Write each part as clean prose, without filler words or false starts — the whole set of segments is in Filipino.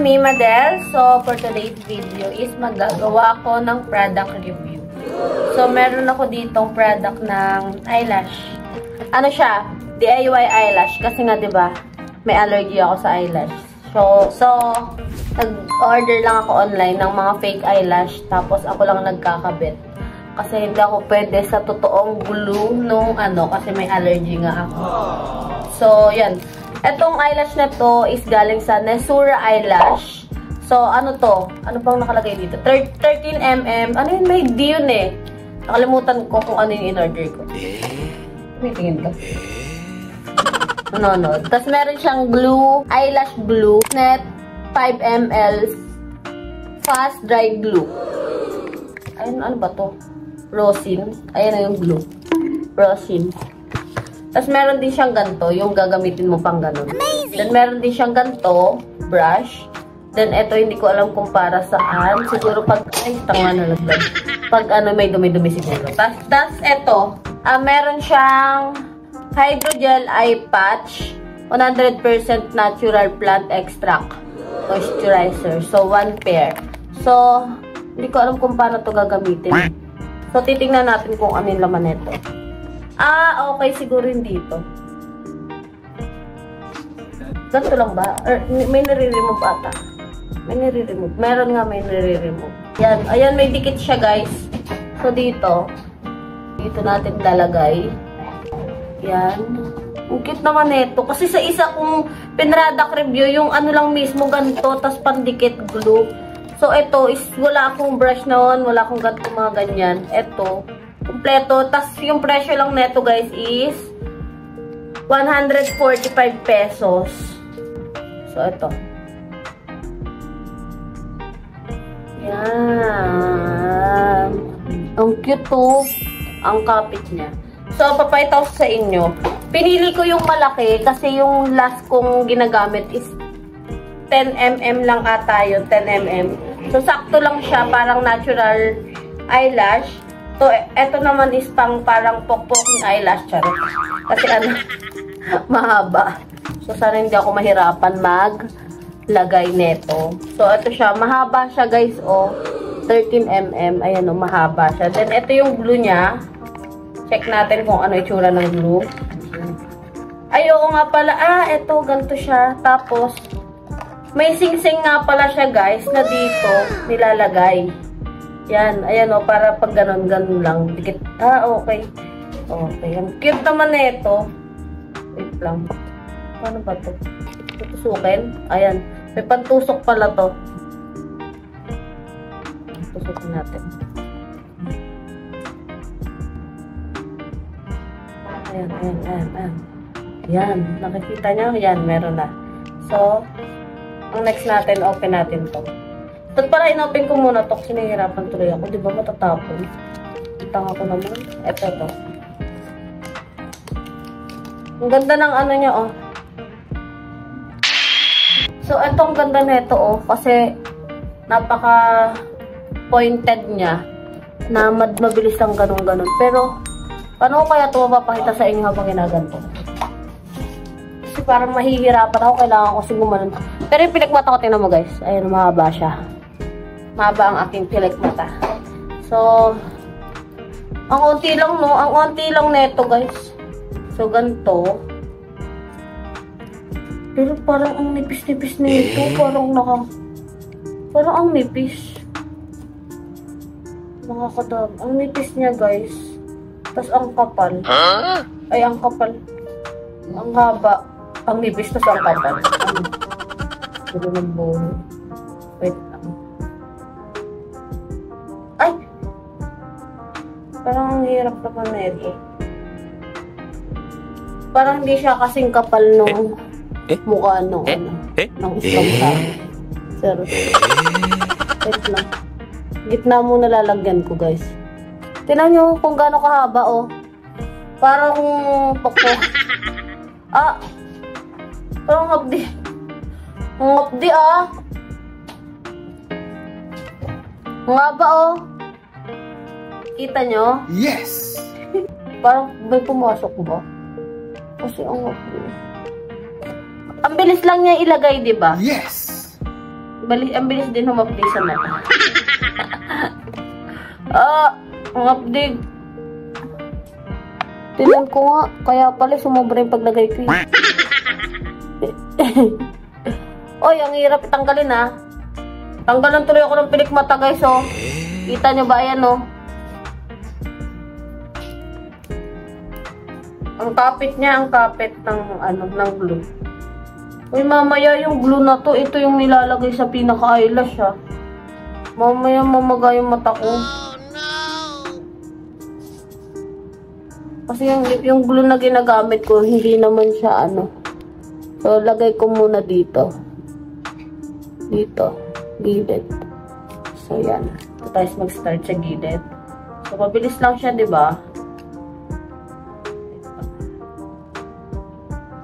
me, Madel. So, for today's video is magagawa ko ng product review. So, meron ako ditong product ng eyelash. Ano siya? DIY eyelash. Kasi nga, diba, may allergy ako sa eyelash. So nag-order lang ako online ng mga fake eyelash. Tapos, ako lang nagkakabit. Kasi hindi ako pwede sa totoong glue nung kasi may allergy nga ako. So, yan. Etong eyelash na to is galing sa Nesura Eyelash. So, ano to? Ano bang nakalagay dito? 13mm. Ano yun? May D yun eh. Nakalimutan ko kung ano yung in-order ko. May tingin ka. No. Tapos meron siyang glue, eyelash glue, net 5ml fast dry glue. Ayun, ano ba to? Rosin. Ayan na yung glue. Rosin. Tapos meron din siyang ganito, yung gagamitin mo pang ganun. Amazing! Then meron din siyang ganito, brush. Then ito, hindi ko alam kung para saan. Siguro pag, ay, tanga na laglag. Pag may dumi-dumi siguro. Tapos ito, meron siyang hydrogel eye patch, 100% natural plant extract moisturizer. So, 1 pair. So, hindi ko alam kung paano to gagamitin. So, titingnan natin kung ano yung laman nito. Okay. Siguro hindi ito. Ganito lang ba? Or, may nare-remove ata. May nare-remove. Meron nga may nare-remove. Yan. Ayan, may dikit siya, guys. So, dito natin lalagay. Yan. Ang cute naman ito. Kasi sa isa kong pinradak review, yung ano lang mismo, ganito, tas pandikit glue. So, ito is, wala akong brush noon, wala akong ganito mga ganyan. Ito, kompleto. Tas, yung presyo lang neto, guys, is 145 pesos. So, ito. Yan. Ang cute to. Ang kapit niya. So, papayta ko sa inyo. Pinili ko yung malaki kasi yung last kong ginagamit is 10mm lang ata yun. 10mm. So, sakto lang siya. Parang natural eyelash. So, eto naman is parang pokpoking eyelash. Charot. Kasi mahaba. So, sana hindi ako mahirapan maglagay neto. So, eto siya. Mahaba siya, guys. 13mm. Ayan mahaba siya. Then, eto yung glue niya. Check natin kung ano itsura ng glue. Ay, oo nga pala. Eto, ganito siya. Tapos, may sing-sing nga pala siya, guys, na dito nilalagay. Yan, ayan para pag ganun-ganun lang. Dikit. Okay. Okay. Ang cute naman nito. Wait lang. Paano ba to? Tutusukin? Ayan. May pantusok pala to. Tusukin natin. Ayan. Yan. Nakikita nyo? Yan, meron na. So, ang next natin, open natin to. At para in-open ko muna to, kasi nahihirapan tuloy ako. Di ba matatapon? Tanga ko naman. Ito to. Ang ganda ng ano niya, So, ito ang ganda nito, kasi napaka-pointed niya na mabilis lang ganun-ganun. Pero, paano ko kaya ito mapapakita sa inyo habang ginaganto? Kasi parang mahihirapan ako. Kailangan ko kasi gumanon. Pero yung pilikmata ko, tingnan mo guys. Ayun, mahaba siya. Mahaba ang aking pilikmata. So, ang unti lang, no? Ang unti lang neto, guys. So, ganito. Pero parang ang nipis-nipis nito. Parang ang nipis. Nakakadab. Ang nipis niya, guys. Tapos ang kapal. Ay, ang kapal. Ang haba. Ang nipis, tapos ang kapal. Gulo ng bolo. Wait lang. Ay! Parang ang hirap naman na ito. Parang hindi siya kasing kapal nung mukha nung nung isang sa akin. Seriously. Wait lang. Gitna muna lalagyan ko, guys. Tingnan nyo kung gaano kahaba, Parang pokpok. Parang ngapdi. Ngapdi, Ang haba, Kita nyo? Yes! Parang may pumasok ba? Kasi ang ngapdi. Ang bilis lang niya ilagay, di ba? Yes! Ang bilis din humapdi sa mata. Humapdi. Tingnan ko nga, kaya pala sumobra yung paglagay ko. Oy, ang hirap itanggalin ha. Tanggalan tuloy ako ng pilikmata guys, oh. Kita nyo ba? Ayan, oh. Ang kapit niya, ang kapit ng, ng glue. Uy, mamaya yung glue na to, ito yung nilalagay sa pinaka-eyelash, ha. Mamaya mamaga yung mata ko. Kasi yung glue na ginagamit ko, hindi naman siya, So, lagay ko muna dito. Dito. Gilid. So, yan. Ito tayo mag-start sa gilid. So, mabilis lang siya, diba?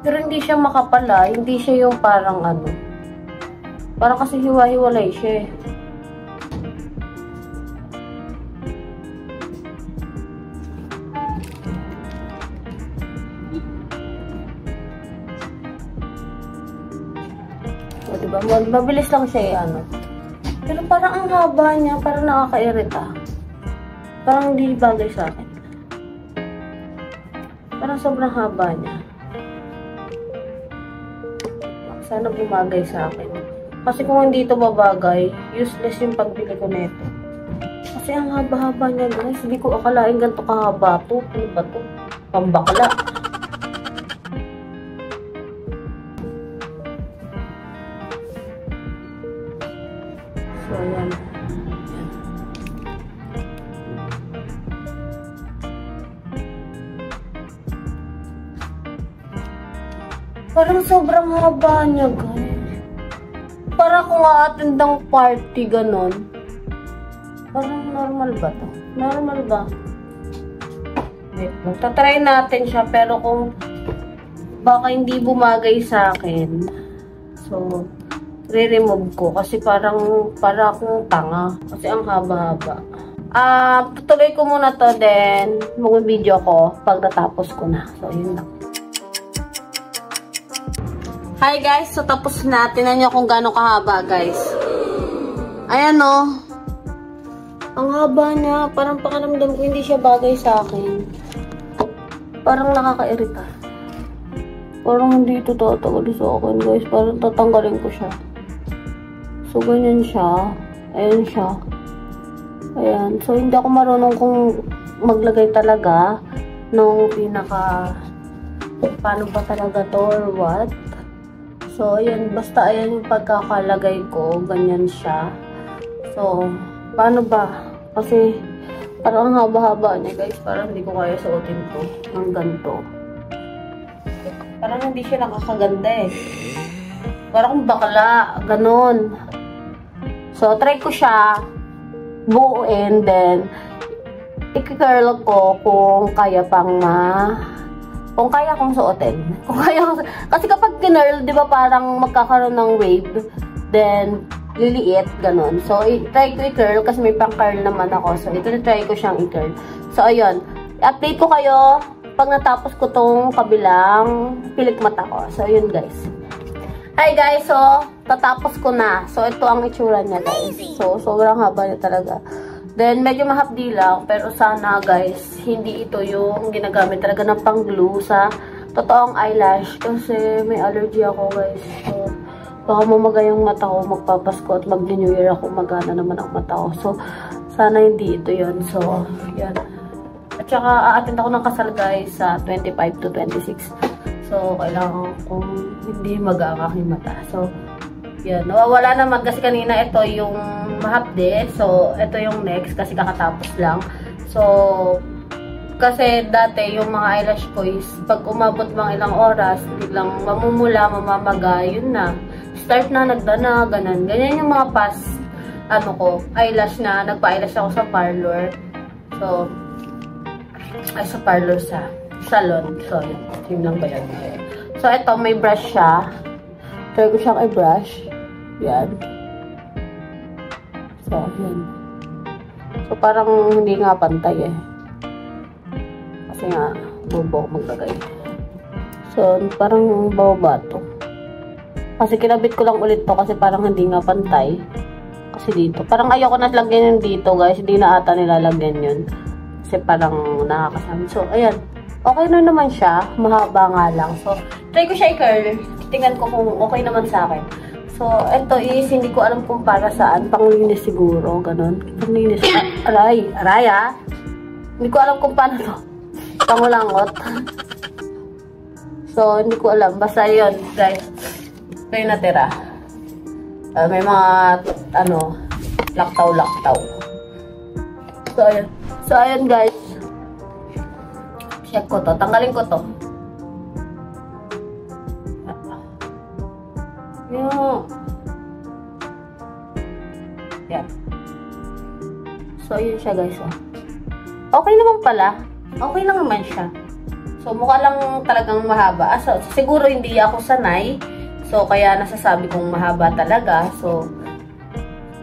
Pero hindi siya makapala. Hindi siya yung parang Parang kasi hiwa-hiwalay siya eh. So, diba? Mabilis lang siya eh, Pero parang ang haba niya. Parang nakakairita. Parang hindi bagay sa akin. Parang sobrang haba niya. Sana bumagay sa akin. Kasi kung hindi ito babagay, useless yung pagbili ko nito. Kasi ang haba-haba niya guys. Hindi ko akalain ganito kahaba to. Ano ba to? Pambakla. So, yan. Parang sobrang haba niya, guys. Para kung a-attend ng party, ganon. Parang normal ba to? Normal ba? Wait, magta-try natin siya, pero kung baka hindi bumagay sa akin, so, re-remove ko. Kasi para akong tanga. Kasi ang haba-haba. Tutuloy ko muna to, then mag-video ko pag natapos ko na. So, yun lang. Hi guys, so tapos na. Tingnan nyo kung gaano kahaba guys. Ayan o. Ang haba niya. Parang pakiramdam ko hindi siya bagay sa akin. Parang nakakairita. Parang hindi ito tatagal sa akin guys. Parang tatanggalin ko siya. So ganyan siya. Ayan siya. Ayan. So hindi ako marunong kung maglagay talaga nung pinaka paano ba talaga to or what. So, ayan, basta ayan yung pagkakalagay ko, ganyan siya. So, paano ba? Kasi, parang haba-haba niya, guys. Parang hindi ko kaya suotin to ng ganito. Parang hindi siya nakakaganda eh. Parang bakla, ganon. So, try ko siya buuin, then, i-curl ko kung kaya pang kung kaya kong suotin. Kasi kapag kinurl, di ba parang magkakaroon ng wave, then liliit, ganun. So, try ko i-curl kasi may pang-curl naman ako. So, ito try ko siyang i-curl. So, ayun. I-update ko kayo pag natapos ko tong kabilang pilikmata ko. So, ayun guys. Hi guys, so, tatapos ko na. So, ito ang itsura niya guys. So, sobrang haba niya talaga. Then, medyo mahapdi lang, pero sana guys, hindi ito yung ginagamit talaga ng pang-glue sa totoong eyelash. Kasi may allergy ako guys. So, baka mamagay yung mata ko, magpapasko at mag-New Year ako, magana naman ang mata ko. So, sana hindi ito yun. So, yan. At saka, a-attend ako ng kasal guys sa 25 to 26. So, kailangan kong hindi mag-aking mata. So, yan. Nawawala naman kasi kanina ito yung mahapde. So, ito yung next kasi kakatapos lang. So, kasi dati yung mga eyelash ko is pag umabot mga ilang oras, biglang mamumula, mamamaga, yun na. Start na, nagdana, ganun. Ganyan yung mga past, eyelash na, nagpa-eyelash ako sa parlor. So, sa parlor sa salon. So, yun lang ba yan? So, ito, may brush siya. Try ko siyang i-brush. Yan. So, yan. So, parang hindi nga pantay eh. Kasi nga, bobo maglagay. So, parang bababa to. Kasi kinabit ko lang ulit to kasi parang hindi nga pantay. Kasi dito. Parang ayoko na lagyan yun dito guys. Hindi na ata nilalagyan yun. Kasi parang nakakasama. So, ayan. Okay na naman siya. Mahaba nga lang. So, try ko siya i-curl. Tingnan ko kung okay naman sa akin. So, ito is, hindi ko alam kung para saan. Panglinis siguro. Ganon. Panglinis. Aray. Aray ah. Hindi ko alam kung paano to. Pangulangot. So, hindi ko alam. Basta yun, guys. Ito yung natira. May mga, laktaw-laktaw. So, ayan. So, ayan, guys. Check ko to. Tanggalin ko to. Yan. So, yun siya, guys. Okay naman pala. Okay lang naman siya. So, mukha lang talagang mahaba. So, siguro hindi ako sanay. So, kaya nasasabi kong mahaba talaga. So,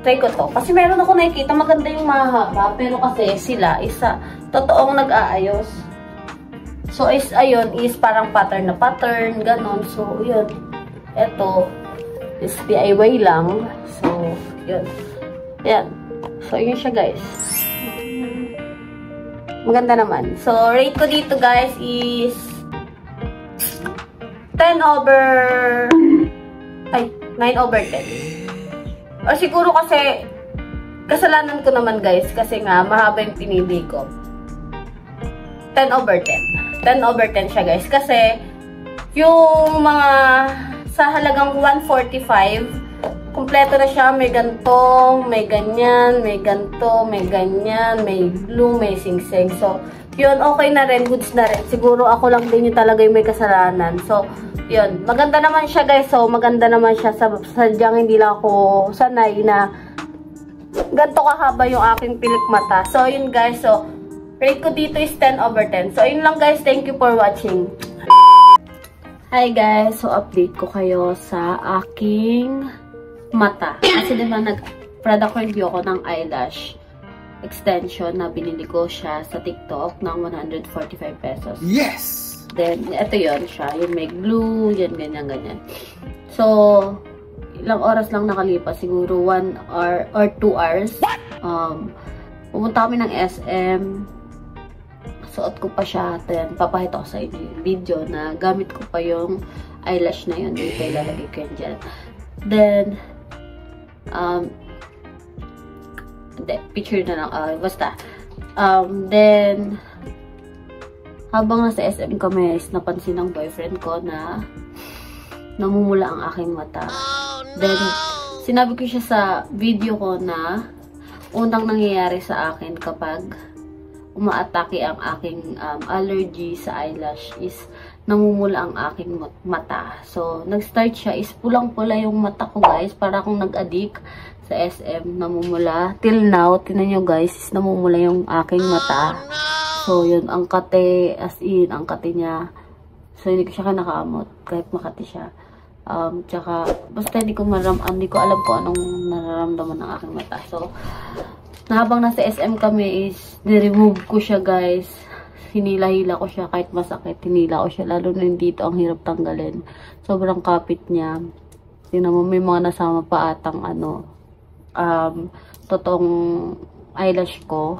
try ko to. Kasi meron ako nakikita maganda yung mahaba. Pero kasi sila, totoong nag-aayos. So, ayun, is parang pattern na pattern. Ganon. So, yun. Ito, is DIY lang. So, yun. Yan. So, yun siya, guys. Maganda naman. So, rate ko dito, guys, is 9 over 10. Or siguro kasi, kasalanan ko naman, guys, kasi nga, mahaba yung pinili ko. 10 over 10. 10 over 10 siya, guys. Kasi, yung mga sa halagang 145, kumpleto na siya. May ganto, may ganyan, may ganto, may ganyan, may blue, may sing-sing. So, yun, okay na rin, goods na rin. Siguro ako lang din yung talaga yung may kasalanan. So, yun, maganda naman siya, guys. So, maganda naman siya. Sadyang hindi lang ako sanay na ganto kahaba yung aking pilik mata. So, yun, guys. So, rate ko dito is 10 over 10. So, yun lang, guys. Thank you for watching. Hi, guys. So, update ko kayo sa aking mata. Kasi diba nag-product review ko ng eyelash extension na binili ko siya sa TikTok ng 145 pesos. Yes! Then, ito yun siya. Yung may glue, yan, ganyan, ganyan. So, ilang oras lang nakalipas. Siguro 1 hour or 2 hours. Pumunta kami ng SM. Suot ko pa siya. Then, papahita ko sa inyo yung video na gamit ko pa yung eyelash na yun. Dito ilalagay ko yan dyan. Then, picture na lang, basta. Then, habang nasa SM kami, is napansin ng boyfriend ko na namumula ang aking mata. Then, sinabi ko siya sa video ko na unang nangyayari sa akin kapag umaatake ang aking allergy sa eyelash is namumula ang aking mata. So, nag-start siya is pulang-pula yung mata ko, guys. Para akong nag-addict sa SM, namumula. Till now, tinan nyo, guys, is namumula yung aking mata. So, yun, ang kate, as in, ang kate niya. So, hindi ko siya kinakamot, kahit makati siya. Tsaka, basta hindi ko alam kung anong nararamdaman ng aking mata. So, habang nasa SM kami is, ni-remove ko siya, guys. Hinila-hila ko siya kahit masakit. Hinila ko siya. Lalo na dito ang hirap tanggalin. Sobrang kapit niya. Tingnan mo, may mga nasama pa atang totoong eyelash ko.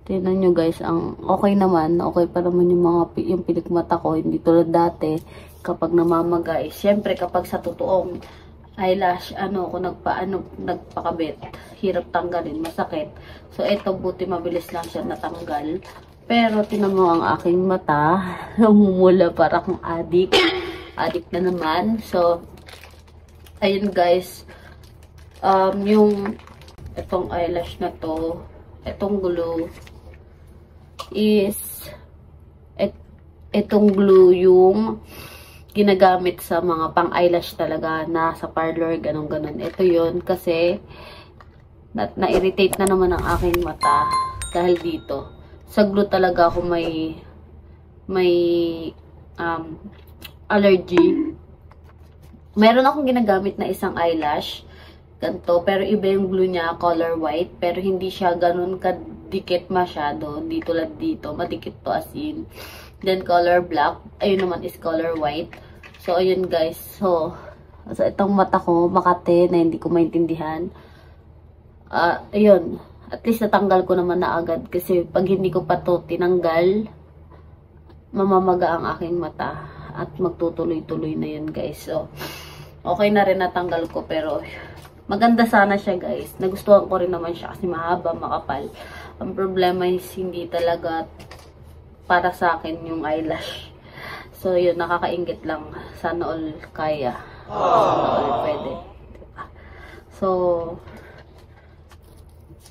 Tingnan nyo, guys. Ang okay naman. Okay pa naman yung pilikmata ko. Hindi tulad dati. Kapag namamaga is, syempre kapag sa totoong eyelash, kung nagpakabit. Hirap tanggalin. Masakit. So, eto, buti mabilis lang siya natanggal. Pero, tinan mo ang aking mata. Namumula para akong addict. Addict na naman. So, ayun, guys. Itong eyelash na to, itong glue, is, itong glue yung ginagamit sa mga pang-eyelash talaga na sa parlor, ganun-ganun. Ito yun, kasi, na-irritate na naman ang aking mata dahil dito. Sa glue talaga ako may allergy. Meron akong ginagamit na isang eyelash. Ganto, pero iba yung glue niya, color white. Pero hindi siya ganun kadikit masyado. Di tulad dito, madikit to as in. Then color black. Ayun naman is color white. So, ayun, guys. So, So, itong mata ko, makate, na hindi ko maintindihan. Ayun. At least natanggal ko naman na agad. Kasi pag hindi ko pa to tinanggal, mamamaga ang aking mata. At magtutuloy-tuloy na yun, guys. So, okay na rin natanggal ko. Pero, maganda sana siya, guys. Nagustuhan ko rin naman siya kasi mahaba, makapal. Ang problema is hindi talaga para sa akin yung eyelash. So, yun, nakakaingit lang. Sana all kaya. Sana all pwede. Diba? So,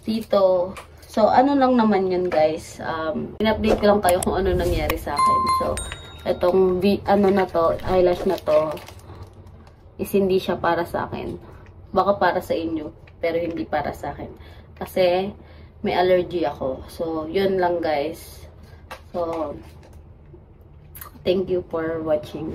dito, so, ano lang naman yun, guys. In-update ko lang kayo kung ano nangyari sa akin. So, itong, na to, eyelash na to, is hindi siya para sa akin. Baka para sa inyo, pero hindi para sa akin. Kasi, may allergy ako. So, yun lang, guys. So, thank you for watching.